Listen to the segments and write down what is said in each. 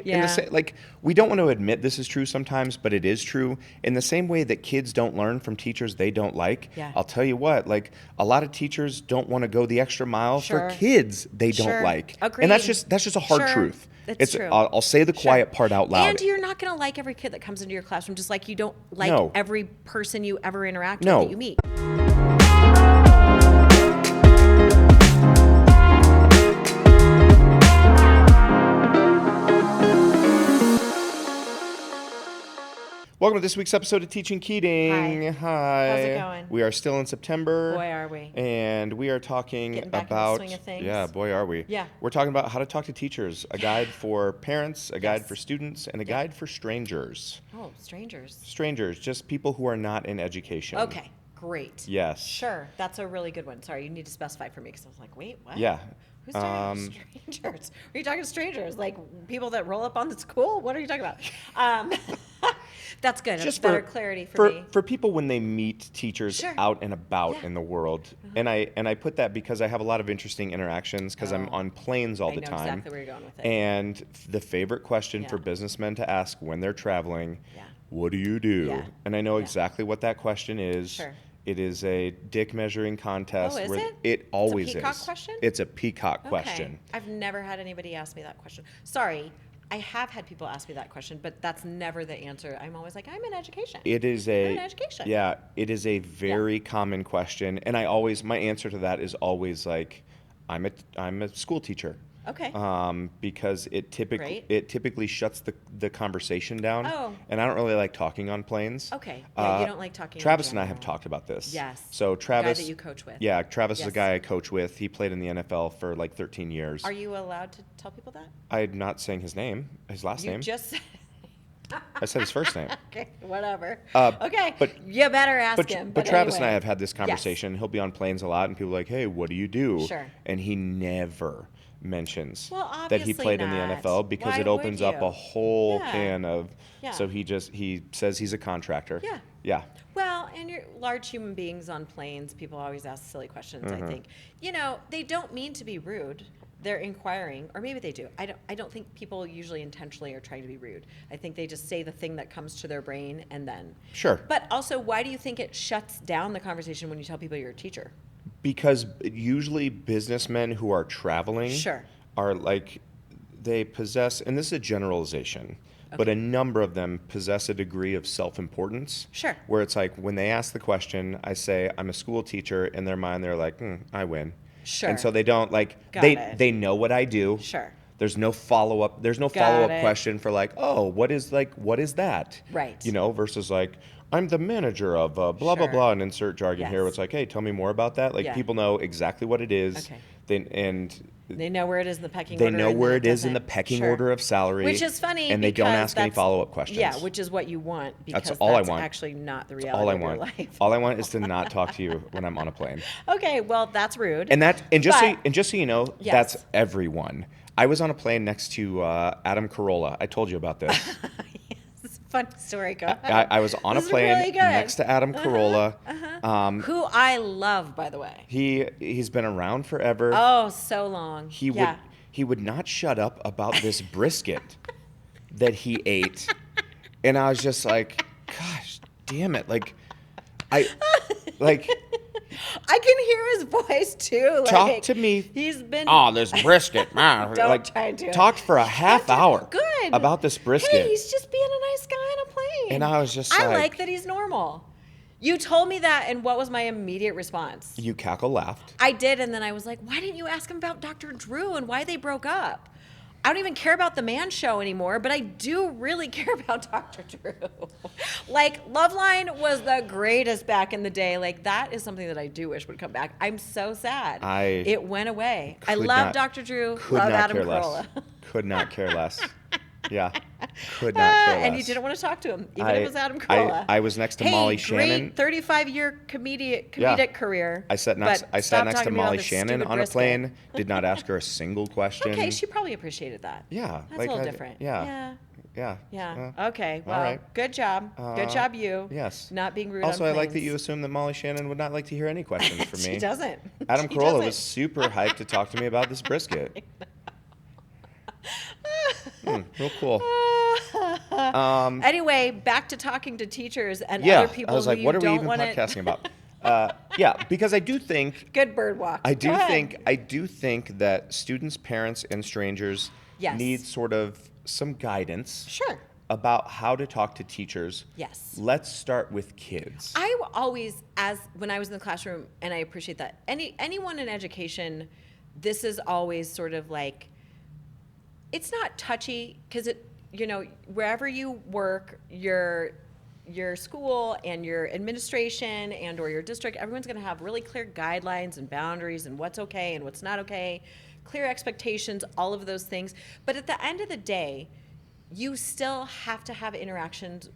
Yeah. Like, we don't want to admit this is true sometimes, but it is true. In the same way that kids don't learn from teachers they don't like, Yeah. I'll tell you what, like, a lot of teachers don't want to go the extra mile Sure. for kids they don't Sure. like. Agreed. And that's just a hard Sure. truth. It's true. I'll say the quiet part out loud. And you're not going to like every kid that comes into your classroom, just like you don't like No. every person you ever interact No. with that you meet. Welcome to this week's episode of Teaching Keating. Hi. How's it going? We are still in September. Boy, are we. And we are talking Getting back in the about swing of things. Yeah, boy are we. Yeah. We're talking about how to talk to teachers, a guide for parents, a guide for students, and a guide for strangers. Oh, strangers. Strangers, just people who are not in education. Okay, great. Yes. Sure, that's a really good one. Sorry, you need to specify for me because I was like, wait, what? Yeah. Who's talking to strangers? Are you talking to strangers? Like people that roll up on the school? What are you talking about? That's good. Just better clarity for me. For people when they meet teachers Sure. out and about in the world. And I put that because I have a lot of interesting interactions because I'm on planes all the time. I know exactly where you're going with it. And the favorite question for businessmen to ask when they're traveling, what do you do? Yeah. And I know exactly what that question is. Sure. It is a dick measuring contest. Oh, is where it? It always It's a peacock question? It's a peacock question. Okay. I've never had anybody ask me that question. Sorry, I have had people ask me that question, but that's never the answer. I'm always like, I'm in education. It is I'm in education. Yeah, it is a very common question, and my answer to that is always like, I'm a school teacher. Okay. Because it typically shuts the conversation down. Oh. And I don't really like talking on planes. Okay. Yeah, you don't like talking. Travis in and I have general. talked about this. Yes. So Travis, the guy that you coach with. Yeah, Travis is a guy I coach with. He played in the NFL for like 13 years. Are you allowed to tell people that? I'm not saying his name, his last name. You just said. I said his first name. Okay, whatever. But you better ask him. But Travis and I anyway. have had this conversation. He'll be on planes a lot, and people are like, "Hey, what do you do?" Sure. And he never mentions Well, that he obviously played in the not. NFL because Why it opens would up you? a whole Yeah. can of. Yeah. So he says he's a contractor. Yeah. Yeah. Well, and you're large human beings on planes. People always ask silly questions. Mm-hmm. I think, they don't mean to be rude. They're inquiring, or maybe they do. I don't think people usually intentionally are trying to be rude. I think they just say the thing that comes to their brain, and then. Sure. But also, why do you think it shuts down the conversation when you tell people you're a teacher? Because usually businessmen who are traveling Sure. are like, they possess, and this is a generalization, but a number of them possess a degree of self-importance. Sure. Where it's like, when they ask the question, I say, I'm a school teacher. In their mind, they're like, I win. Sure. And so they don't like, Got they it. they know what I do. Sure. There's no follow-up. There's no Got follow-up it. question for like, oh, what is that? Right. Versus like, I'm the manager of blah, blah, Sure. blah, and insert jargon here. Yes. It's like, hey, tell me more about that. Like, Yeah. people know exactly what it is. Okay. They know where it is in the pecking they order. know and where then it is in the doesn't. pecking Sure. order of salary. Which is funny, and they don't because ask any that's- follow-up questions. Yeah, which is what you want, because That's all I want. actually not the That's reality all I of your want. life. All I want is to not talk to you when I'm on a plane. Okay, well, that's rude. And just so you know, Yes. that's everyone. I was on a plane next to Adam Carolla. I told you about this. It's a fun story. Go ahead. I was on a This is plane really good. next to Adam Carolla. Who I love, by the way. He's been around forever. Oh, so long. He would not shut up about this brisket that he ate. And I was just like, gosh, damn it. I can hear his voice too. Talk to me. He's been. Oh, this brisket. Don't try to. Talked for a half hour. Good. About this brisket. Hey, he's just being a nice guy on a plane. And I was just I like that he's normal. You told me that, and what was my immediate response? You cackle laughed. I did, and then I was like, why didn't you ask him about Dr. Drew and why they broke up? I don't even care about the Man Show anymore, but I do really care about Dr. Drew. Loveline was the greatest back in the day. That is something that I do wish would come back. I'm so sad. It went away. I love Dr. Drew. Love Adam Carolla. Could not care less. Yeah. Could not care less. And you didn't want to talk to him, even if it was Adam Carolla. I was next to Molly Shannon. Great 35-year comedic career. I sat next to Molly Shannon on a plane. Did not ask her a single question. Okay, she probably appreciated that. Yeah. That's a little different. Yeah. Okay. Well, right. Good job. Good job, you. Yes. Not being rude. Also, on I like that planes. you assume that Molly Shannon would not like to hear any questions from me. She doesn't. Adam She Carolla doesn't. was super hyped to talk to me about this brisket. Real cool. Anyway, back to talking to teachers and Yeah, other people I was who like, you what are we don't even want podcasting to. about? Yeah, because I do think Good bird walk. I Go do ahead. think that students, parents, and strangers Yes. need sort of some guidance Sure. about how to talk to teachers. Yes. Let's start with kids. I always, when I was in the classroom, and I appreciate that. Anyone in education, this is always sort of like, it's not touchy because wherever you work, your school and your administration and or your district, everyone's going to have really clear guidelines and boundaries and what's okay and what's not okay, clear expectations, all of those things. But at the end of the day, you still have to have interactions.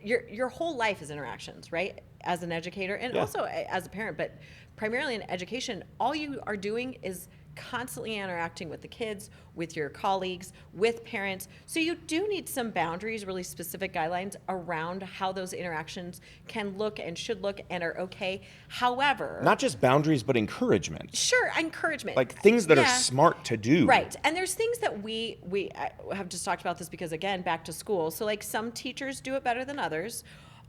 Your whole life is interactions, right? As an educator and also as a parent, but primarily in education, all you are doing is constantly interacting with the kids, with your colleagues, with parents. So you do need some boundaries, really specific guidelines around how those interactions can look and should look and are okay. However, Not just boundaries, but encouragement. sure, encouragement. Like things that are Yeah. smart to do. Right. And there's things that we have just talked about this because, again, back to school. So, like, some teachers do it better than others.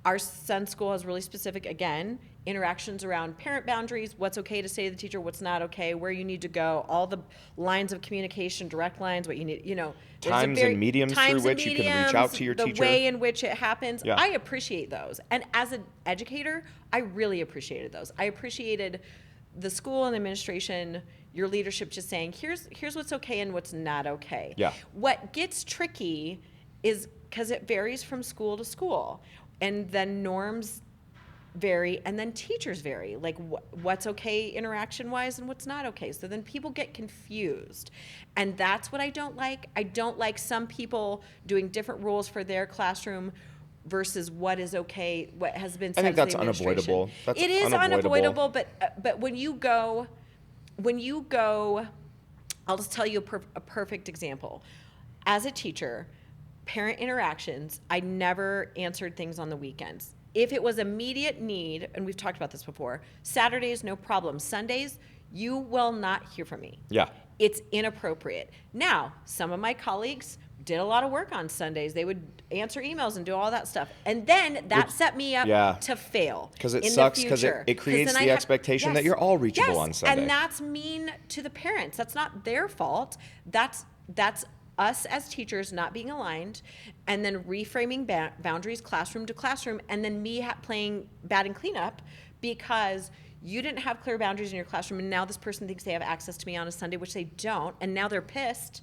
Our son's school has really specific, again, interactions around parent boundaries, what's okay to say to the teacher, what's not okay, where you need to go, all the lines of communication, direct lines, what you need, there's a Times and mediums through times and which you can reach out to your the teacher. way in which it happens. Yeah. I appreciate those. And as an educator, I really appreciated those. I appreciated the school and administration, your leadership just saying, here's what's okay and what's not okay. Yeah. What gets tricky is because it varies from school to school, and then norms vary, and then teachers vary, like what's okay interaction wise and what's not okay. So then people get confused, and that's what I don't like. I don't like some people doing different rules for their classroom versus what is okay, what has been said I think to that's the administration. unavoidable. That's It is unavoidable. unavoidable, but when you go, I'll just tell you a perfect example. As a teacher, parent interactions, I never answered things on the weekends. If it was immediate need, and we've talked about this before, Saturdays, no problem. Sundays, you will not hear from me. Yeah. It's inappropriate. Now, some of my colleagues did a lot of work on Sundays. They would answer emails and do all that stuff. And then that set me up to fail. Because it in sucks, the because future. it creates then the I expectation that you're all reachable on Sunday. And that's mean to the parents. That's not their fault. That's us as teachers not being aligned, and then reframing boundaries classroom to classroom, and then me playing batting cleanup because you didn't have clear boundaries in your classroom, and now this person thinks they have access to me on a Sunday, which they don't, and now they're pissed.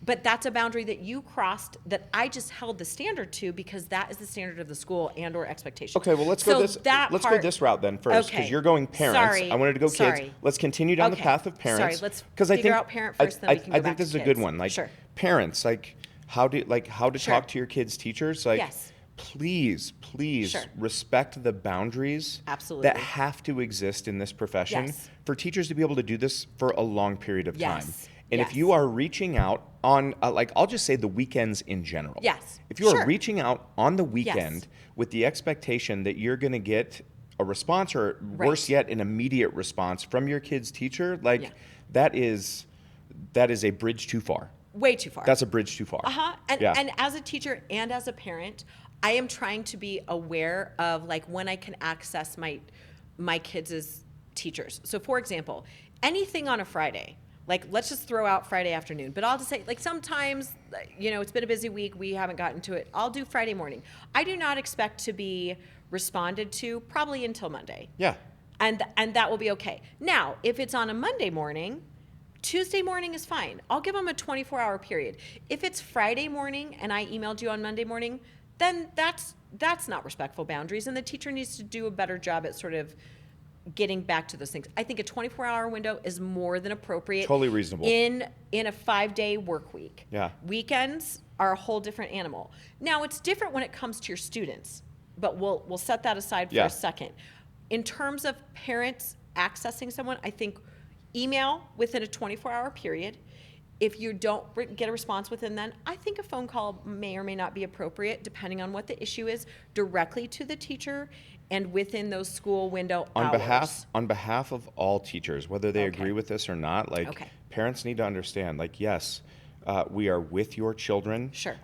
But that's a boundary that you crossed that I just held the standard to because that is the standard of the school and or expectation. Okay, well, let's go this route then first, because Okay. you're going parents. Sorry. I wanted to go Sorry. kids. Let's continue down the Okay. path of parents. Sorry, let's 'cause I figure think- out parent first, then we can go I back think this to is a good kids. one. Like Sure. parents, how to Sure. talk to your kids' teachers. Like, Yes. please Sure. respect the boundaries Absolutely. that have to exist in this profession Yes. for teachers to be able to do this for a long period of time. Yes. And Yes. if you are reaching out on, I'll just say the weekends in general. Yes. If you are Sure. reaching out on the weekend Yes. with the expectation that you're going to get a response, or worse Right. yet, an immediate response from your kid's teacher, Yeah. that is a bridge too far. Way too far. That's a bridge too far. And as a teacher and as a parent, I am trying to be aware of like when I can access my kids as teachers. So for example, anything on a Friday, like let's just throw out Friday afternoon, but I'll just say like sometimes, it's been a busy week, we haven't gotten to it. I'll do Friday morning. I do not expect to be responded to probably until Monday. Yeah. And that will be okay. Now, if it's on a Monday morning, Tuesday morning is fine. I'll give them a 24-hour period. If it's Friday morning and I emailed you on Monday morning, then that's not respectful boundaries, and the teacher needs to do a better job at sort of getting back to those things. I think a 24-hour window is more than appropriate. Totally reasonable. In a 5-day work week. Yeah. Weekends are a whole different animal. Now, it's different when it comes to your students, but we'll set that aside for a second. In terms of parents accessing someone, I think email within a 24-hour period. If you don't get a response within then, I think a phone call may or may not be appropriate, depending on what the issue is, directly to the teacher and within those school window hours. On behalf of all teachers, whether they Okay. agree with this or not, Okay. parents need to understand, yes, We are with your children. Sure.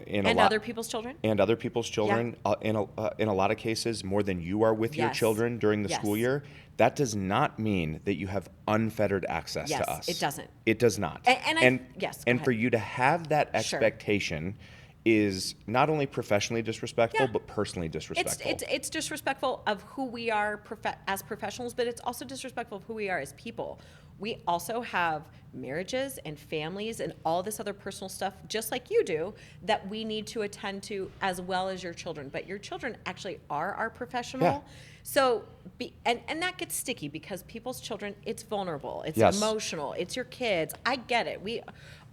And other people's children. And other people's children. In a lot of cases, more than you are with your children during the school year. That does not mean that you have unfettered access to us. It doesn't. It does not. And for you to have that expectation is not only professionally disrespectful, but personally disrespectful. It's disrespectful of who we are as professionals, but it's also disrespectful of who we are as people. We also have marriages and families and all this other personal stuff, just like you do, that we need to attend to as well as your children. But your children actually are our professional. Yeah. So, and that gets sticky because people's children, it's vulnerable, it's emotional, it's your kids. I get it.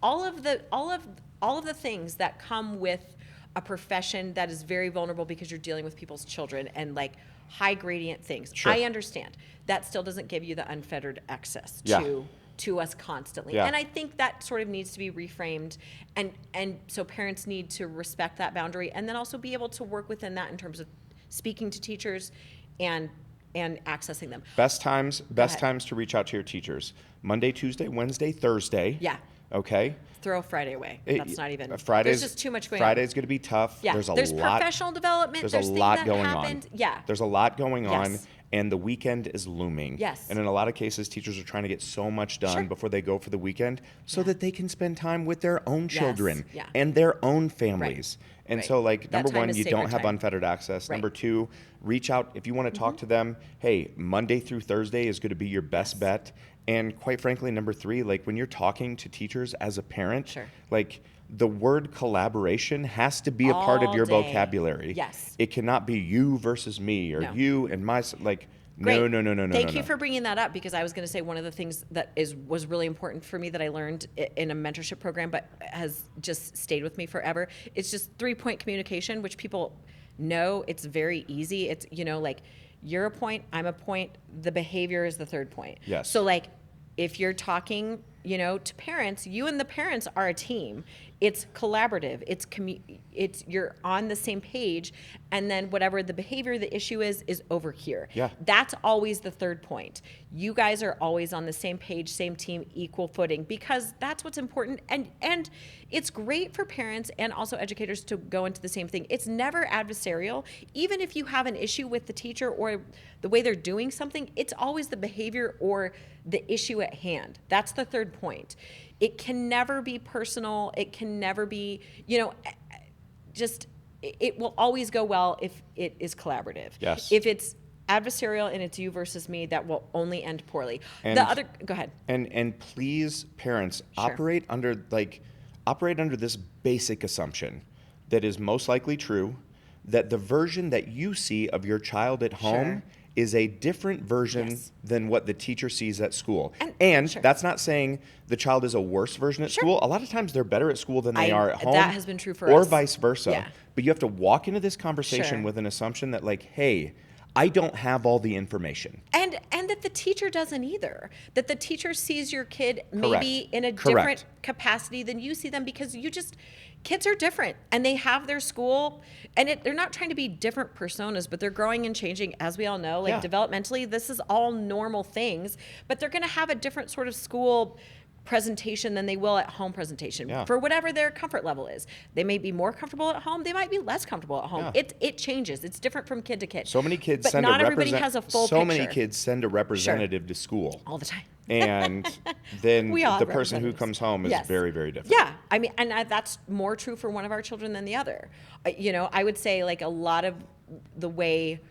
All of the things that come with a profession that is very vulnerable because you're dealing with people's children and like high gradient things. Sure. I understand. That still doesn't give you the unfettered access to us constantly. Yeah. And I think that sort of needs to be reframed, and so parents need to respect that boundary and then also be able to work within that in terms of speaking to teachers and accessing them. Best times to reach out to your teachers: Monday, Tuesday, Wednesday, Thursday. Yeah. Okay. Throw Friday away. That's not even. Friday's, there's just too much going on. Friday's going to be tough. Yeah. There's professional development. There's a lot going on. Yeah. There's a lot going on, and the weekend is looming. Yes. And in a lot of cases, teachers are trying to get so much done before they go for the weekend so that they can spend time with their own children and their own families. Right. And so, like, number one, you don't have unfettered access. Right. Number two, reach out. If you want to talk to them, hey, Monday through Thursday is going to be your best bet. And quite frankly, number three, like when you're talking to teachers as a parent, like the word collaboration has to be a part of your vocabulary. Yes. It cannot be you versus me or you and my, like, Great. No. Thank you for bringing that up, because I was going to say one of the things that was really important for me that I learned in a mentorship program, but has just stayed with me forever. It's just 3-point communication, which people know. It's very easy. It's, like you're a point, I'm a point. The behavior is the third point. Yes. So like if you're talking, to parents, you and the parents are a team. It's collaborative. It's you're on the same page, and then whatever the behavior, the issue is over here. Yeah. That's always the third point. You guys are always on the same page, same team, equal footing, because that's what's important. And it's great for parents and also educators to go into the same thing. It's never adversarial. Even if you have an issue with the teacher or the way they're doing something, it's always the behavior or the issue at hand. That's the third point. It can never be personal. It can never be, it will always go well if it is collaborative. Yes. If it's adversarial and it's you versus me, that will only end poorly. Go ahead. And please, parents, operate under this basic assumption that is most likely true, that the version that you see of your child at home is a different version than what the teacher sees at school. And that's not saying the child is a worse version at school. A lot of times they're better at school than they are at home. That has been true for or us. Or vice versa. Yeah. But you have to walk into this conversation with an assumption that, like, hey, I don't have all the information. And that the teacher doesn't either. That the teacher sees your kid maybe in a different capacity than you see them, because kids are different and they have their school, and they're not trying to be different personas, but they're growing and changing, as we all know, developmentally, this is all normal things, but they're going to have a different sort of school presentation than they will at home presentation for whatever their comfort level is. They may be more comfortable at home. They might be less comfortable at home. It changes. It's different from kid to kid. So many kids but not everybody has a full picture. So many kids send a representative to school. All the time. And then the person who comes home is very, very different. Yeah. I mean, and that's more true for one of our children than the other. I would say like a lot of the way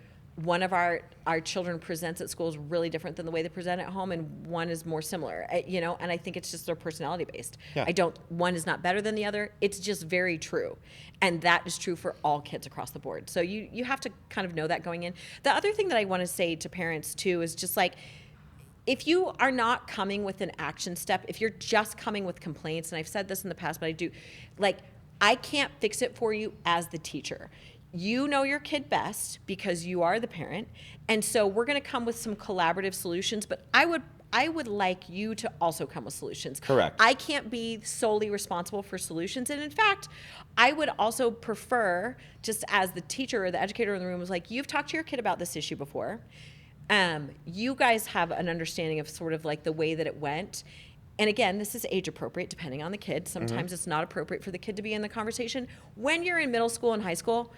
one of our children presents at school is really different than the way they present at home, and one is more similar, and I think it's just their personality based. Yeah. One is not better than the other. It's just very true. And that is true for all kids across the board. So you have to kind of know that going in. The other thing that I want to say to parents too is just like, if you are not coming with an action step, if you're just coming with complaints, and I've said this in the past, but I can't fix it for you as the teacher. You know your kid best because you are the parent. And so we're going to come with some collaborative solutions, but I would like you to also come with solutions. Correct. I can't be solely responsible for solutions. And in fact, I would also prefer, just as the teacher or the educator in the room, was like, you've talked to your kid about this issue before. You guys have an understanding of sort of like the way that it went. And again, this is age appropriate depending on the kid. Sometimes it's not appropriate for the kid to be in the conversation. When you're in middle school and high school,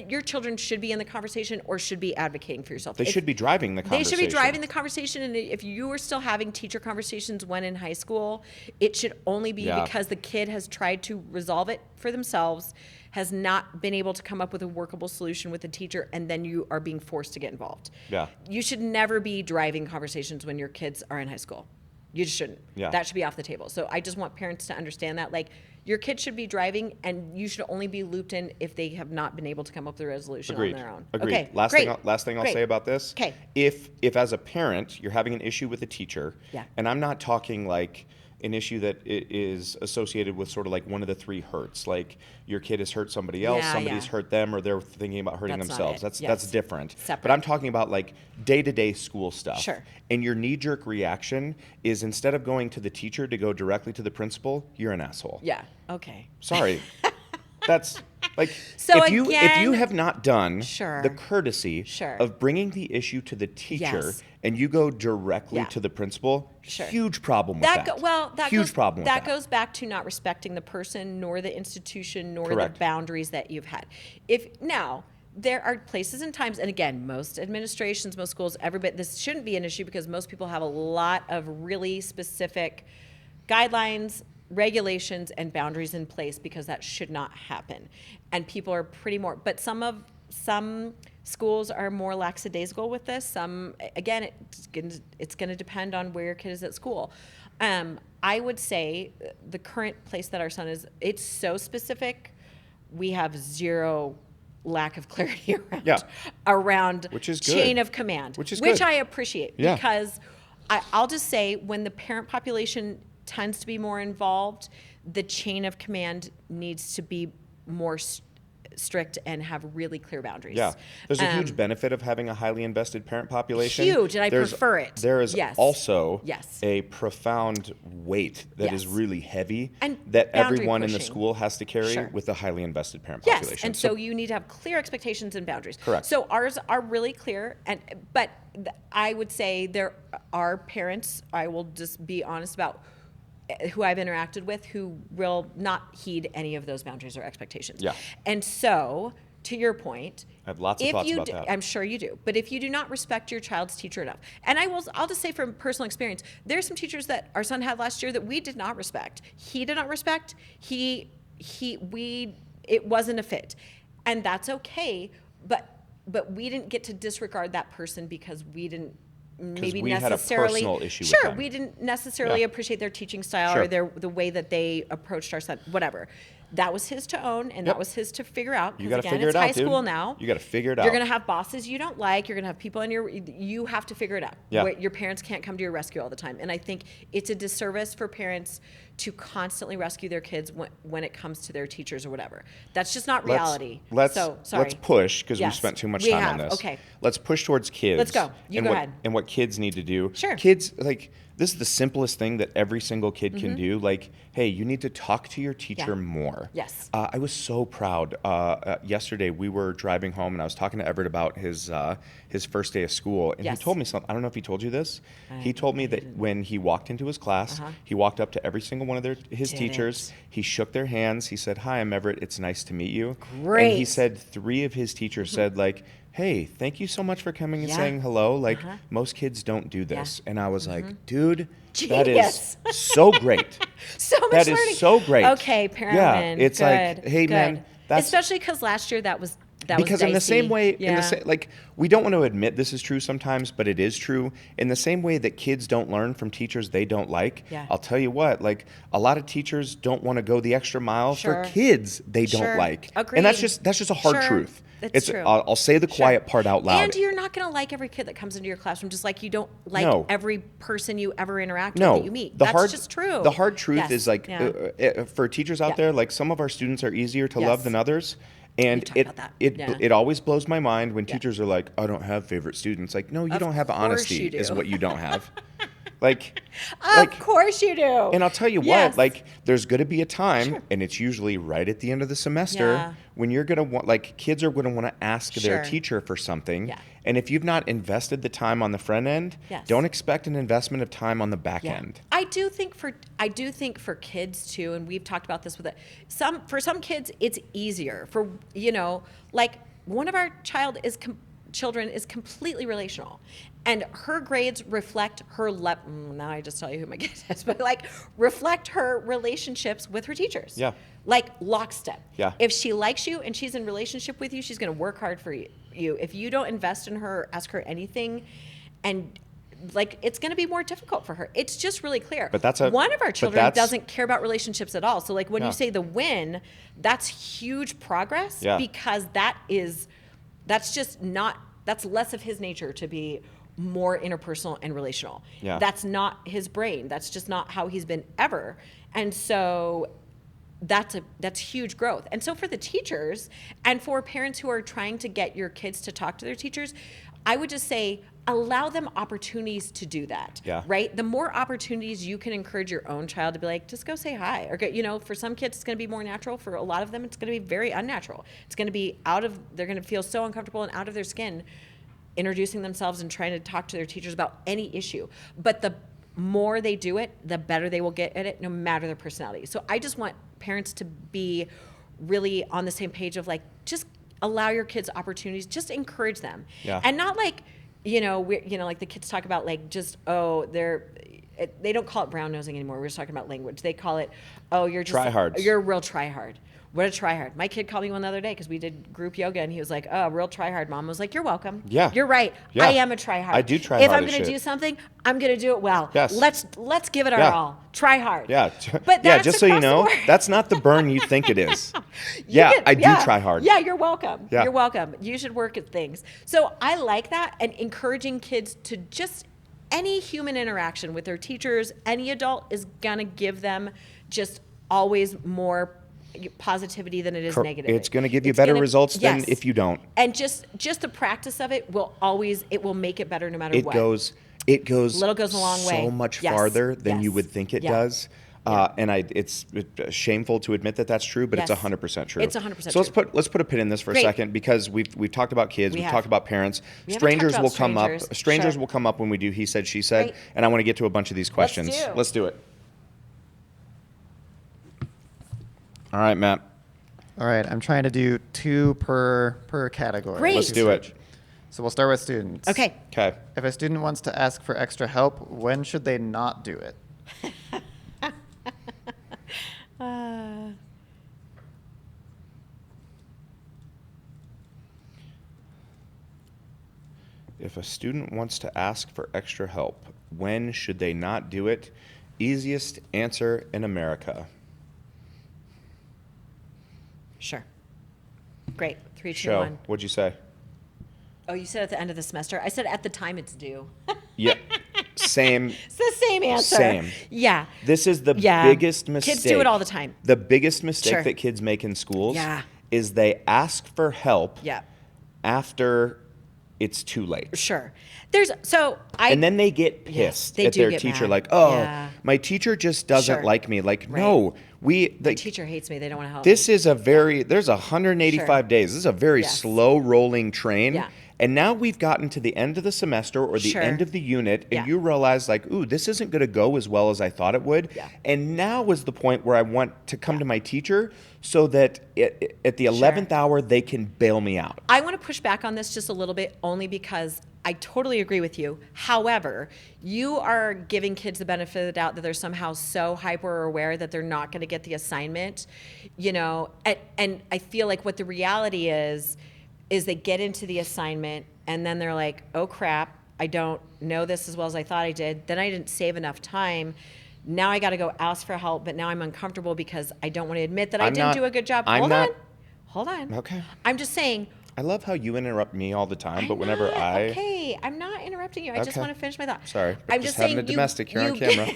your children should be in the conversation or should be advocating for yourself. They should be driving the conversation. They should be driving the conversation. And if you are still having teacher conversations when in high school, it should only be because the kid has tried to resolve it for themselves, has not been able to come up with a workable solution with the teacher, and then you are being forced to get involved. Yeah. You should never be driving conversations when your kids are in high school. You just shouldn't. Yeah. That should be off the table. So I just want parents to understand that, like, your kid should be driving, and you should only be looped in if they have not been able to come up with a resolution on their own. Agreed. Okay. Last thing I'll say about this. Okay. If as a parent you're having an issue with a teacher, and I'm not talking like an issue that is associated with sort of like one of the three hurts, like your kid has hurt somebody else, somebody's hurt them, or they're thinking about hurting themselves. That's different. Separate. But I'm talking about like day-to-day school stuff. Sure. And your knee-jerk reaction is, instead of going to the teacher, to go directly to the principal. You're an asshole. Yeah. Okay. Sorry. That's like, so if you have not done Sure. the courtesy Sure. of bringing the issue to the teacher, and you go directly to the principal, huge problem with that. Huge problem with that. That goes back to not respecting the person, nor the institution, nor Correct. the boundaries that you've had. Now, there are places and times, and again, most administrations, most schools, everybody, this shouldn't be an issue because most people have a lot of really specific guidelines, regulations, and boundaries in place, because that should not happen. And people are but some schools are more lackadaisical with this. Some, again, it's going to depend on where your kid is at school. I would say the current place that our son is, it's so specific. We have zero lack of clarity around which is chain good. Of command, which I appreciate, because I'll just say, when the parent population tends to be more involved, the chain of command needs to be more strict and have really clear boundaries. Yeah, there's a huge benefit of having a highly invested parent population. Huge, and I prefer it. There is also Yes. a profound weight that is really heavy, and that boundary everyone in the pushing. school has to carry Sure. with a highly invested parent Yes, population. and so you need to have clear expectations and boundaries. Correct. So ours are really clear, but I would say there are parents, I will just be honest about, who I've interacted with, who will not heed any of those boundaries or expectations. Yeah. And so, to your point, I have lots of thoughts about that. I'm sure you do. But if you do not respect your child's teacher enough, and I'll just say from personal experience, there's some teachers that our son had last year that we did not respect. He did not respect. It wasn't a fit, and that's okay. But we didn't get to disregard that person because we didn't. Maybe we had a personal issue with them. We didn't necessarily appreciate their teaching style or the way that they approached our son, whatever. That was his to own, and that was his to figure out. You got to again, figure it's it out, high school dude. now. You got to figure it out. You're going to have bosses you don't like. You're going to have people you have to figure it out. Yeah. Your parents can't come to your rescue all the time. And I think it's a disservice for parents to constantly rescue their kids when it comes to their teachers or whatever. That's just not reality. Let's push, because we've spent too much time on this. Okay. Let's push towards kids. Let's go. Go ahead. And what kids need to do. Sure. Kids, like, this is the simplest thing that every single kid can do. Like, hey, you need to talk to your teacher more. Yes. I was so proud. Yesterday, we were driving home, and I was talking to Everett about his first day of school, and he told me something. I don't know if he told you this. He told me that when he walked into his class, he walked up to every single one of his teachers. He shook their hands. He said, "Hi, I'm Everett. It's nice to meet you." Great. And he said 3 of his teachers said, like, "Hey, thank you so much for coming and saying hello. Like, most kids don't do this." And I was like, dude, that is so great. So much That learning. is so great. Okay, parent. It's like, hey, man, that's... Especially because last year that was because in the same way, yeah. like, we don't want to admit this is true sometimes, but it is true. In the same way that kids don't learn from teachers they don't like, I'll tell you what, like, a lot of teachers don't want to go the extra mile for kids they don't like. Agreed. And that's just a hard truth. It's true. I'll say the quiet part out loud. And you're not going to like every kid that comes into your classroom, just like you don't like every person you ever interact with that you meet. That's just true. The hard truth is, like, for teachers out there, like, some of our students are easier to love than others. And it always blows my mind when teachers are like, "I don't have favorite students." Like, no, you don't have honesty is what you don't have. Of course you do. And I'll tell you what, like, there's going to be a time, and it's usually right at the end of the semester, when you're going to want, like, kids are going to want to ask their teacher for something. Yeah. And if you've not invested the time on the front end, don't expect an investment of time on the back end. I do think for kids too, and we've talked about this with for some kids, it's easier. For, like, one of our children is completely relational, and her grades reflect her now I just tell you who my kid is, but like reflect her relationships with her teachers. Yeah. Like lockstep. Yeah. If she likes you and she's in relationship with you, she's going to work hard for you. If you don't invest in her, ask her anything, and like, it's going to be more difficult for her. It's just really clear. But one of our children doesn't care about relationships at all. So like when you say the win, that's huge progress because that's less of his nature to be more interpersonal and relational. Yeah. That's not his brain. That's just not how he's been ever. And so that's huge growth. And so for the teachers and for parents who are trying to get your kids to talk to their teachers, I would just say, allow them opportunities to do that, right? The more opportunities you can encourage your own child to be like, just go say hi. Or, for some kids, it's going to be more natural. For a lot of them, it's going to be very unnatural. It's going to be they're going to feel so uncomfortable and out of their skin introducing themselves and trying to talk to their teachers about any issue. But the more they do it, the better they will get at it, no matter their personality. So I just want parents to be really on the same page of like, just allow your kids opportunities, just encourage them. Yeah. And not like, like the kids talk about like just, they don't call it brown nosing anymore. We're just talking about language. They call it, you're a real try hard. What a try hard. My kid called me one the other day because we did group yoga and he was like, oh, real try hard. Mom was like, you're welcome. Yeah. You're right. Yeah. I am a try hard. I do try hard. If I'm going to do something, I'm going to do it well. Yes. Let's give it our all. Try hard. Yeah. But that's just so you know, that's not the burn you think it is. I do try hard. Yeah, you're welcome. Yeah. You're welcome. You should work at things. So I like that, and encouraging kids to just any human interaction with their teachers, any adult is going to give them just always more positivity than it is negative. It's going to give you better results than if you don't. And just the practice of it will make it better no matter what. It goes a long way. So much farther than you would think it does. And it's shameful to admit that that's true, but it's 100% true. It's 100% true. So let's put a pin in this for a second, because we've talked about kids, we've talked about parents. Strangers will come up. Strangers will come up when we do he said, she said, and I want to get to a bunch of these questions. Let's do it. All right, Matt. All right, I'm trying to do 2 per category. Great. Let's do it. So we'll start with students. Okay. If a student wants to ask for extra help, when should they not do it? If a student wants to ask for extra help, when should they not do it? Easiest answer in America. Sure. Great. 3, 2, 1. What'd you say? Oh, you said at the end of the semester. I said at the time it's due. Yeah. Same. It's the same answer. Same. Yeah. This is the biggest mistake. Kids do it all the time. The biggest mistake that kids make in schools is they ask for help after it's too late. Sure. And then they get pissed at their teacher, mad. Like, my teacher just doesn't like me. Like, no. The teacher hates me. They don't want to help me. There's 185 days. This is a very slow rolling train. Yeah. And now we've gotten to the end of the semester or the end of the unit, and you realize, like, ooh, this isn't going to go as well as I thought it would. Yeah. And now is the point where I want to come to my teacher so that at the 11th hour, they can bail me out. I want to push back on this just a little bit, only because I totally agree with you. However, you are giving kids the benefit of the doubt that they're somehow so hyper aware that they're not going to get the assignment, and I feel like what the reality is they get into the assignment and then they're like, oh crap, I don't know this as well as I thought I did. Then I didn't save enough time. Now I got to go ask for help, but now I'm uncomfortable because I don't want to admit that I didn't do a good job. Hold on. Okay. I'm just saying. I love how you interrupt me all the time, but whenever Okay, I'm not interrupting you. I just want to finish my thought. Sorry. I'm just having saying a domestic here on camera.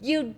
You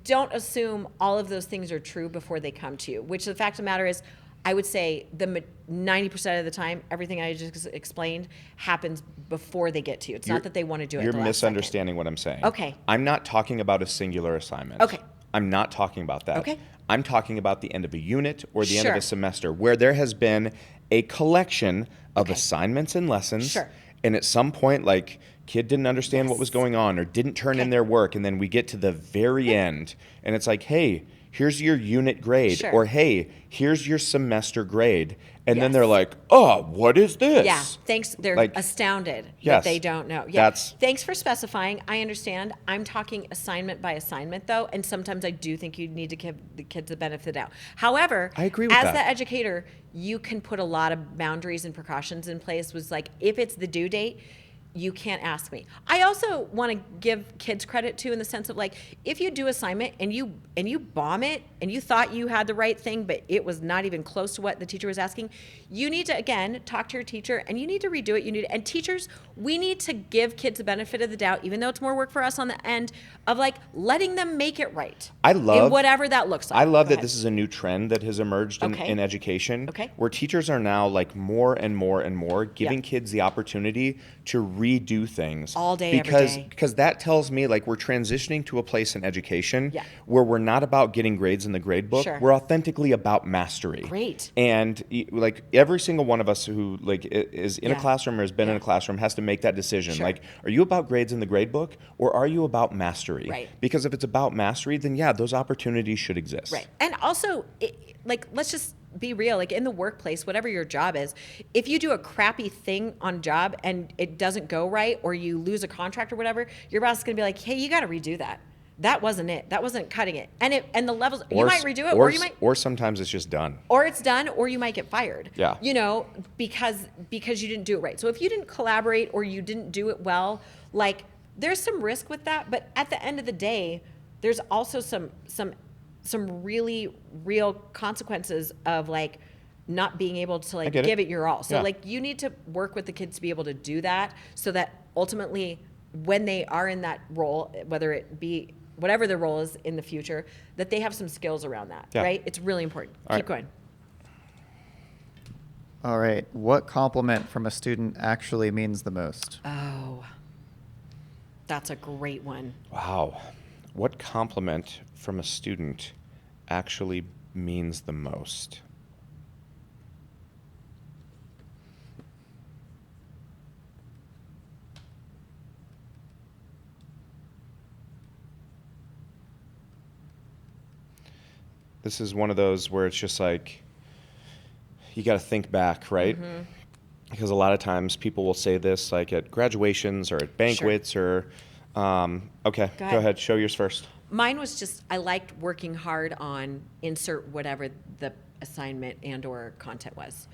don't assume all of those things are true before they come to you, which the fact of the matter is, I would say 90% of the time, everything I just explained happens before they get to you. It's not that they want to do it. You're the last misunderstanding second. what I'm saying. Okay. I'm not talking about a singular assignment. Okay. I'm not talking about that. Okay. I'm talking about the end of a unit or the end of Sure. a semester where there has been a collection of assignments and lessons. Sure. And at some point, like, kid didn't understand what Yes. was going on or didn't turn in Okay. their work. And then we get to the very end and it's like, hey, here's your unit grade. Sure. Or, hey, here's your semester grade. And then Yes. they're like, oh, what is this? Yeah, thanks. They're Like, astounded yes, that they don't know. Yeah, that's- thanks for specifying. I understand. I'm talking assignment by assignment, though, and sometimes I do think you need to give the kids the benefit of the doubt. However, I agree with as that. the educator, you can put a lot of boundaries and precautions in place. Was like, if it's the due date, you can't ask me. I also want to give kids credit too, in the sense of like, if you do assignment and you bomb it and you thought you had the right thing, but it was not even close to what the teacher was asking, you need to again talk to your teacher and you need to redo it. And teachers, we need to give kids the benefit of the doubt, even though it's more work for us on the end of like letting them make it right. In whatever that looks like. I love Go that ahead. this is a new trend that has emerged in education, where teachers are now like more and more and more giving kids the opportunity to redo things all day, every day. Because that tells me like we're transitioning to a place in education where we're not about getting grades in the grade book. Sure. We're authentically about mastery. Great. And like every single one of us who like is in a classroom or has been in a classroom has to make that decision. Sure. Like, are you about grades in the grade book or are you about mastery? Right. Because if it's about mastery, then those opportunities should exist. Right. And also, like, let's just be real. Like in the workplace, whatever your job is, if you do a crappy thing on job and it doesn't go right, or you lose a contract or whatever, your boss is going to be like, hey, you got to redo that. That wasn't it. That wasn't cutting it. And the levels, you might redo it, or you might, or sometimes it's just done. or it's done, or you might get fired. Yeah. You know, because you didn't do it right. So if you didn't collaborate or you didn't do it well, like there's some risk with that. But at the end of the day, there's also some really real consequences of like not being able to like give it your all. So like you need to work with the kids to be able to do that, so that ultimately when they are in that role, whether it be whatever their role is in the future, that they have some skills around that, right? It's really important. Keep going. All right. What compliment from a student actually means the most? Oh, that's a great one. Wow. What compliment from a student actually means the most? This is one of those where it's just like, you got to think back, right? Mm-hmm. Because a lot of times people will say this like at graduations or at banquets or, okay, go ahead, show yours first. Mine was just, I liked working hard on insert whatever the assignment and or content was.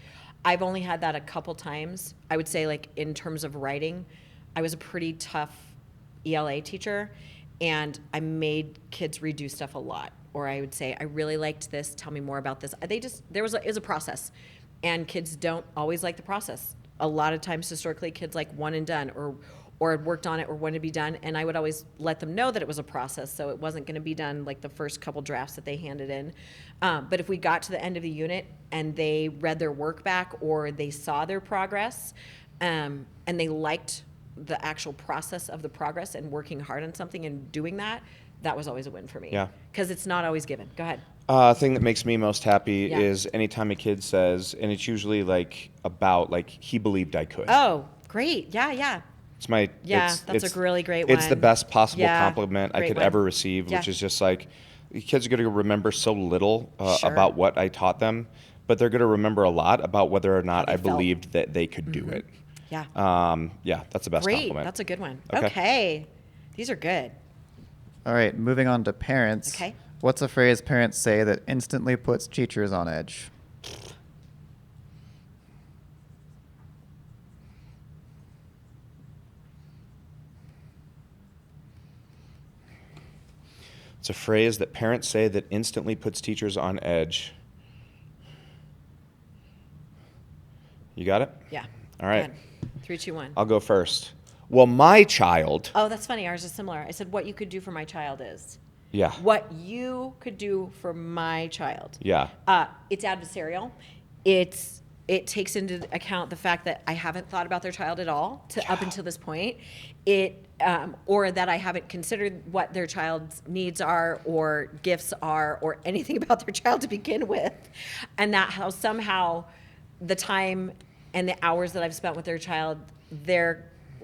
I've only had that a couple times. I would say like in terms of writing, I was a pretty tough ELA teacher and I made kids redo stuff a lot. Or I would say, I really liked this, tell me more about this. It was a process. And kids don't always like the process. A lot of times historically kids like one and done or had worked on it or wanted to be done, and I would always let them know that it was a process, so it wasn't going to be done like the first couple drafts that they handed in. But if we got to the end of the unit and they read their work back or they saw their progress, and they liked the actual process of the progress and working hard on something and doing that, that was always a win for me. Yeah. Because it's not always given. Go ahead. Thing that makes me most happy is anytime a kid says, and it's usually like about like he believed I could. Oh, great. Yeah. It's my that's a really great one. It's the best possible compliment I could ever receive, which is just like kids are going to remember so little about what I taught them, but they're going to remember a lot about whether or not I believed that they could do it. Yeah. That's the best compliment. That's a good one. Okay. These are good. All right, moving on to parents. Okay. What's a phrase parents say that instantly puts teachers on edge? It's a phrase that parents say that instantly puts teachers on edge. You got it? Yeah. All right. 3, 2, 1. I'll go first. Well, my child. Oh, that's funny. Ours is similar. I said, what you could do for my child is. Yeah. what you could do for my child. Yeah. It's adversarial. It takes into account the fact that I haven't thought about their child at all up until this point. Or that I haven't considered what their child's needs are or gifts are or anything about their child to begin with. And that how somehow the time and the hours that I've spent with their child,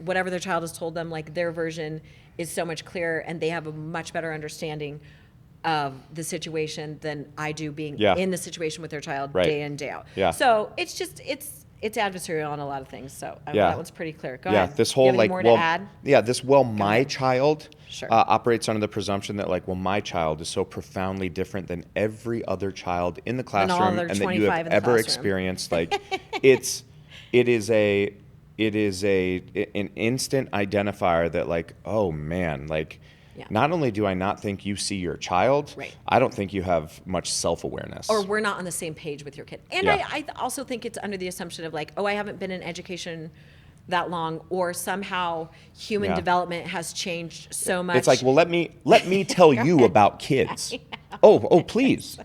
whatever their child has told them, like their version is so much clearer and they have a much better understanding of the situation than I do being in the situation with their child day in, day out. Yeah. So it's just, it's adversarial on a lot of things. So that one's pretty clear. Go ahead. This whole you have any more to add? Yeah, my child Sure. operates under the presumption that my child is so profoundly different than every other child in the classroom and that you have ever experienced. Like it is an instant identifier that like, oh man, like not only do I not think you see your child, I don't think you have much self-awareness. Or we're not on the same page with your kid. And I also think it's under the assumption of like, oh, I haven't been in education that long, or somehow human development has changed so much. It's like, well, let me tell you about kids. Oh, please.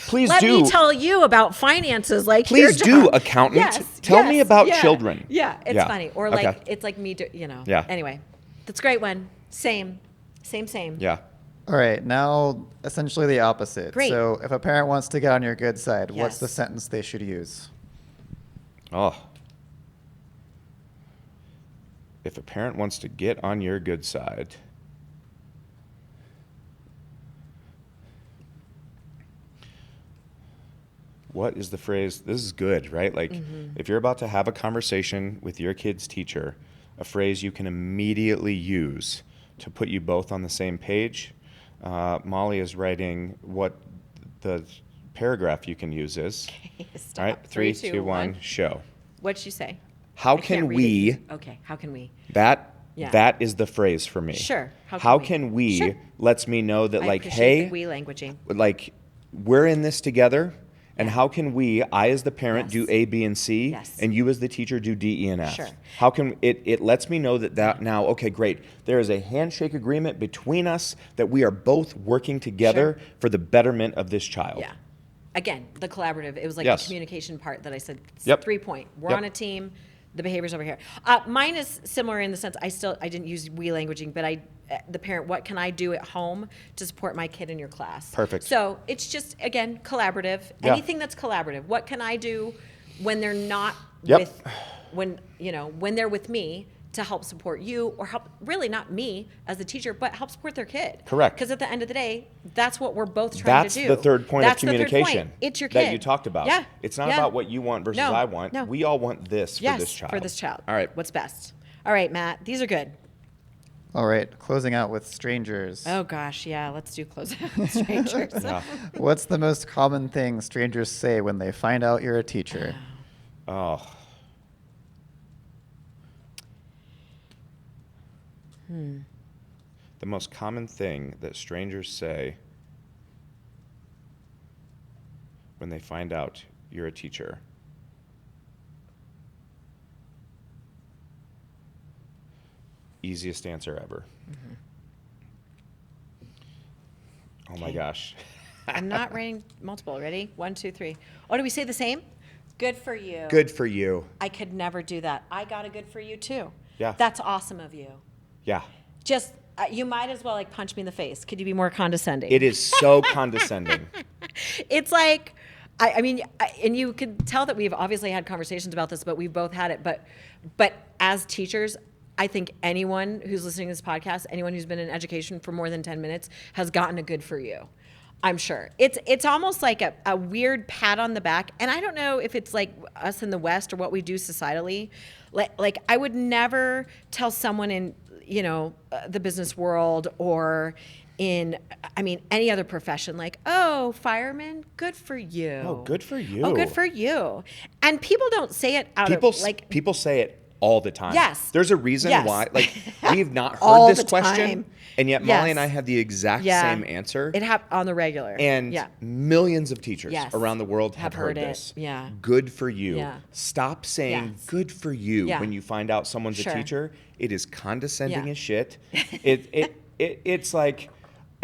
Please Let me tell you about finances. Like, please do, accountant. Tell me about children. Yeah, it's funny. Or like, it's like me, Anyway, that's a great one. Same. Yeah. All right, now essentially the opposite. Great. So if a parent wants to get on your good side, what's the sentence they should use? Oh. If a parent wants to get on your good side, what is the phrase? This is good, right? Like, if you're about to have a conversation with your kid's teacher, a phrase you can immediately use to put you both on the same page. Molly is writing what the paragraph you can use is. Okay, stop. All right, 3, 2, 1, show. What'd she say? How can we? Okay, how can we? That is the phrase for me. Sure. How can we? Sure. Lets me know that I like, appreciate hey, the we languaging. like we're in this together. And how can we, I as the parent, do A, B, and C, and you as the teacher do D, E, and F? Sure. How can it lets me know that now, okay, great. There is a handshake agreement between us that we are both working together for the betterment of this child. Yeah. Again, the collaborative. It was like the communication part that I said. 3 point. We're on a team. The behavior's over here. Mine is similar in the sense I didn't use we languaging, but the parent, what can I do at home to support my kid in your class? Perfect. So it's just, again, collaborative. Anything that's collaborative. What can I do when they're not when they're with me to help support you, or help, really not me as the teacher, but help support their kid. Correct. Because at the end of the day, that's what we're both trying to do. That's the third point of communication. The third point. It's your kid. That you talked about. Yeah. It's not about what you want versus I want. No. We all want this for this child. For this child. All right. What's best? All right, Matt. These are good. All right, closing out with strangers. Oh gosh, yeah, let's do close out with strangers. What's the most common thing strangers say when they find out you're a teacher? The most common thing that strangers say when they find out you're a teacher. Easiest answer ever. Oh my gosh. I'm not writing multiple. Ready? 1, 2, 3. Oh, do we say the same? Good for you. Good for you. I could never do that. I got a good for you too. Yeah. That's awesome of you. Yeah. Just, you might as well like punch me in the face. Could you be more condescending? It is so condescending. It's like, I mean, and you can tell that we've obviously had conversations about this, but we've both had it. But as teachers, I think anyone who's listening to this podcast, anyone who's been in education for more than 10 minutes has gotten a good for you. I'm sure. It's almost like a weird pat on the back. And I don't know if it's like us in the West or what we do societally. Like I would never tell someone in, the business world or in, any other profession, like, oh, fireman, good for you. Oh, good for you. Oh, good for you. And people don't say it out of like. People say it all the time. Yes. There's a reason why. Like, we've not All heard this the question, time. and yet Molly and I have the exact same answer. It happened on the regular. And millions of teachers Yes. around the world have heard it. this. Yeah. Good for you. Yeah. Stop saying Yes. good for you Yeah. when you find out someone's Sure. a teacher. It is condescending Yeah. as shit. It's like,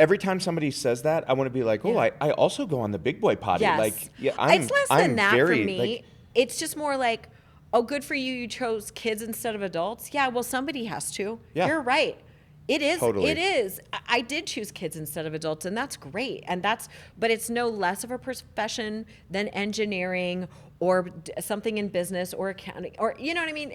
every time somebody says that, I want to be like, oh, I also go on the big boy potty. Yes. Like, It's less than that very, for me. It's just more like, oh, good for you. You chose kids instead of adults. Yeah, well, somebody has to. Yeah. You're right. It is. Totally. It is. I did choose kids instead of adults, and that's great. But it's no less of a profession than engineering or something in business or accounting, or you know what I mean?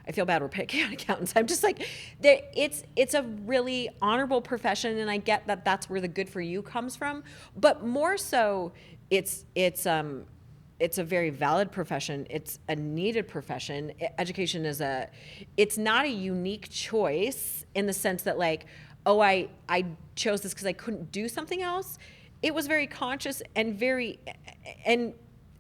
I feel bad we're picking on accountants. I'm just like, it's a really honorable profession, and I get that that's where the good for you comes from. But more so, it's a very valid profession. It's a needed profession. Education it's not a unique choice in the sense that like, oh, I chose this because I couldn't do something else. It was very conscious and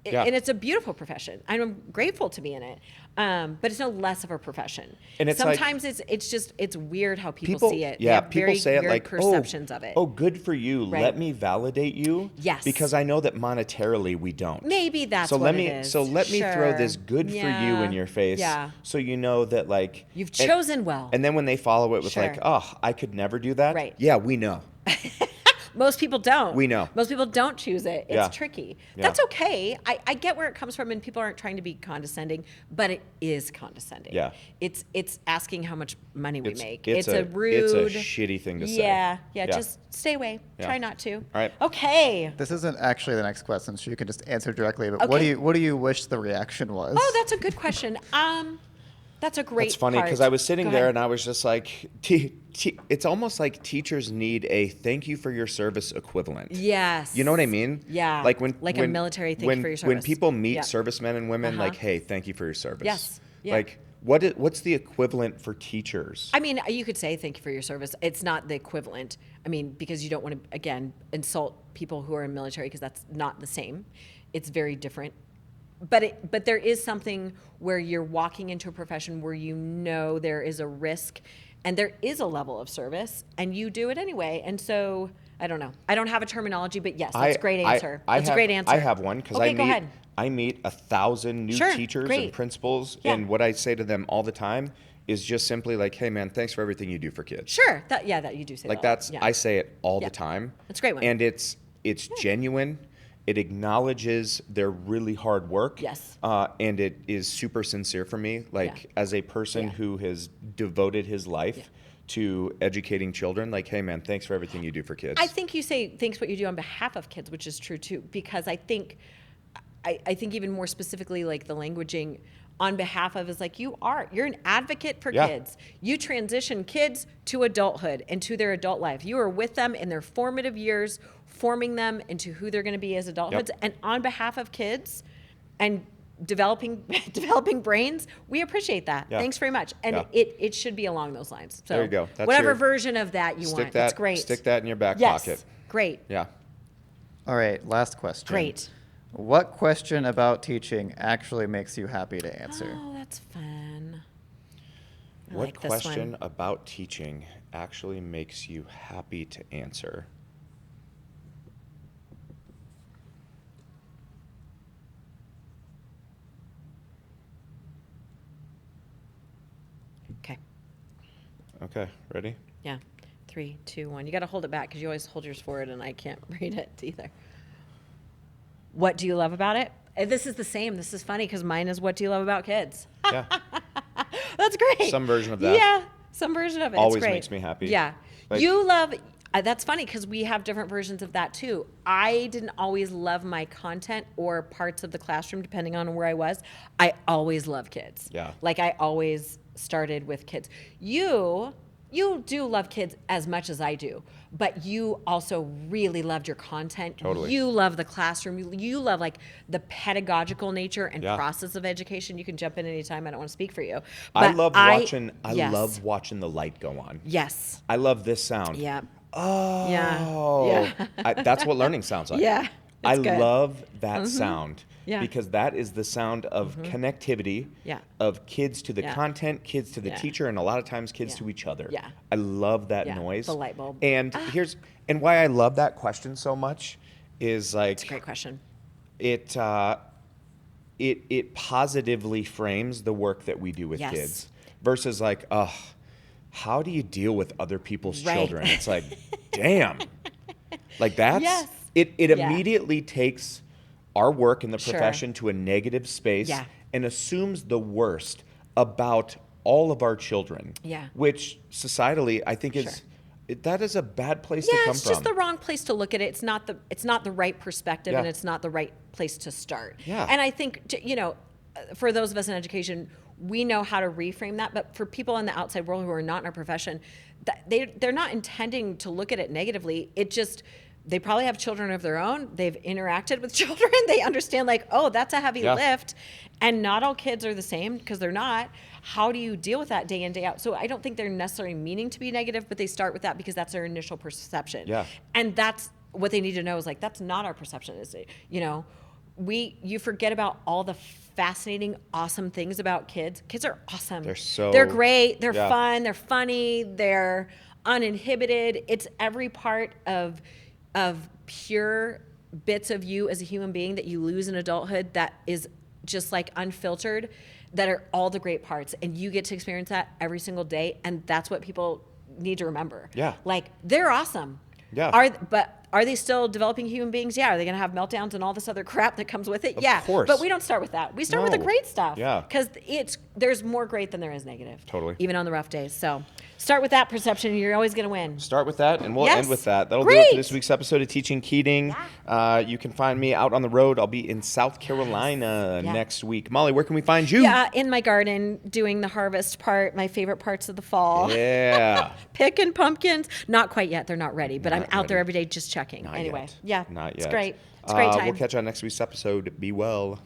and it's a beautiful profession. I'm grateful to be in it. But it's no less of a profession. And it's sometimes it's weird how people see it. Yeah, they have people very say it weird like, perceptions of it. Oh, good for you. Right. Let me validate you. Yes. Because I know that monetarily we don't. Maybe that's so what let it me is. so let me throw Sure. this good for you in your face. Yeah. So you know that like You've chosen well. And then when they follow it with Sure. like, oh, I could never do that. Right. Yeah, we know. Most people don't. We know. Most people don't choose it. It's Yeah. tricky. Yeah. That's okay. I get where it comes from, and people aren't trying to be condescending, but it is condescending. Yeah. It's asking how much money we make. It's a rude. It's a shitty thing to say. Yeah. Just stay away. Yeah. Try not to. All right. Okay. This isn't actually the next question, so you can just answer directly. But Okay. what do you wish the reaction was? Oh, that's a good question. That's a great. It's funny because I was sitting there and I was just like, it's almost like teachers need a thank you for your service equivalent. Yes. You know what I mean? Yeah. Like when a military thank you for your service. When people meet Yeah. servicemen and women, like, hey, thank you for your service. Yes. Yeah. Like, what's the equivalent for teachers? I mean, you could say thank you for your service. It's not the equivalent. I mean, because you don't want to, again, insult people who are in military because that's not the same. It's very different. But there is something where you're walking into a profession where you know there is a risk and there is a level of service and you do it anyway. And so, I don't know. I don't have a terminology, but yes, that's a great answer. That's a great answer. I have one because I meet 1,000 new teachers and principals, and what I say to them all the time is just simply like, hey man, thanks for everything you do for kids. Sure. That you do say like that. I say it all the time. That's a great one. And it's genuine. It acknowledges their really hard work. Yes. And it is super sincere for me. Like as a person who has devoted his life to educating children, like, hey man, thanks for everything you do for kids. I think you say thanks what you do on behalf of kids, which is true too, because I think even more specifically, like the languaging on behalf of is like you're an advocate for kids. You transition kids to adulthood and to their adult life. You are with them in their formative years, forming them into who they're going to be as adulthoods. And on behalf of kids and developing brains, we appreciate that. Thanks very much. And it should be along those lines. So there you go. That's whatever version of that you want. That's great. Stick that in your back pocket. Great. Yeah. All right, last question. Great. What question about teaching actually makes you happy to answer? Oh, that's fun. What question about teaching actually makes you happy to answer? Okay, ready? Yeah. 3, 2, 1. You got to hold it back because you always hold yours forward and I can't read it either. What do you love about it? This is the same. This is funny because mine is what do you love about kids? Yeah. That's great. Some version of that. Yeah, some version of it. Always it's great. makes me happy. Yeah. Like, you love, that's funny because we have different versions of that too. I didn't always love my content or parts of the classroom depending on where I was. I always love kids. Yeah. Like I always started with kids. You do love kids as much as I do, but you also really loved your content. Totally. You love the classroom. You love like the pedagogical nature and process of education. You can jump in anytime. I don't want to speak for you. But I love watching the light go on. Yes. I love this sound. Yeah. Oh. Yeah. That's what learning sounds like. Yeah. I good. love that sound. Yeah. Because that is the sound of connectivity of kids to the content, kids to the teacher, and a lot of times kids to each other. Yeah. I love that noise. The light bulb. And and why I love that question so much is like It's a great question. It positively frames the work that we do with kids versus like, how do you deal with other people's Right. children? It's like, damn. Like that's, Yes. it Yeah. immediately takes our work in the Sure. profession to a negative space Yeah. and assumes the worst about all of our children. Yeah. Which societally, I think is, that is a bad place to Yeah, come it's from. just the wrong place to look at it. It's not the right perspective, Yeah. and it's not the right place to start. Yeah. And I think for those of us in education, we know how to reframe that. But for people in the outside world who are not in our profession, they're not intending to look at it negatively. It just they probably have children of their own. They've interacted with children. They understand like, oh, that's a heavy lift. And not all kids are the same because they're not. How do you deal with that day in, day out? So I don't think they're necessarily meaning to be negative, but they start with that because that's their initial perception. Yeah. And that's what they need to know is like, that's not our perception. Is it, you forget about all the fascinating, awesome things about kids. Kids are awesome. They're great. They're fun. They're funny. They're uninhibited. It's every part of pure bits of you as a human being that you lose in adulthood that is just like unfiltered, that are all the great parts. And you get to experience that every single day. And that's what people need to remember. Yeah. Like, they're awesome. Yeah. Are they still developing human beings? Yeah. Are they going to have meltdowns and all this other crap that comes with it? Yeah. Of course. But we don't start with that. We start with the great stuff. Yeah. Because there's more great than there is negative. Totally. Even on the rough days. So start with that perception and you're always going to win. Start with that, and we'll Yes. end with that. That'll do Great. it for this week's episode of Teaching Keating. You can find me out on the road. I'll be in South Carolina next week. Molly, where can we find you? Yeah, in my garden doing the harvest part, my favorite parts of the fall. Yeah. Picking pumpkins. Not quite yet. They're not ready, but Not I'm out there ready. every day just checking. Not anyway, yet. yeah. Not It's yet. great. It's a great time. We'll catch you on next week's episode. Be well.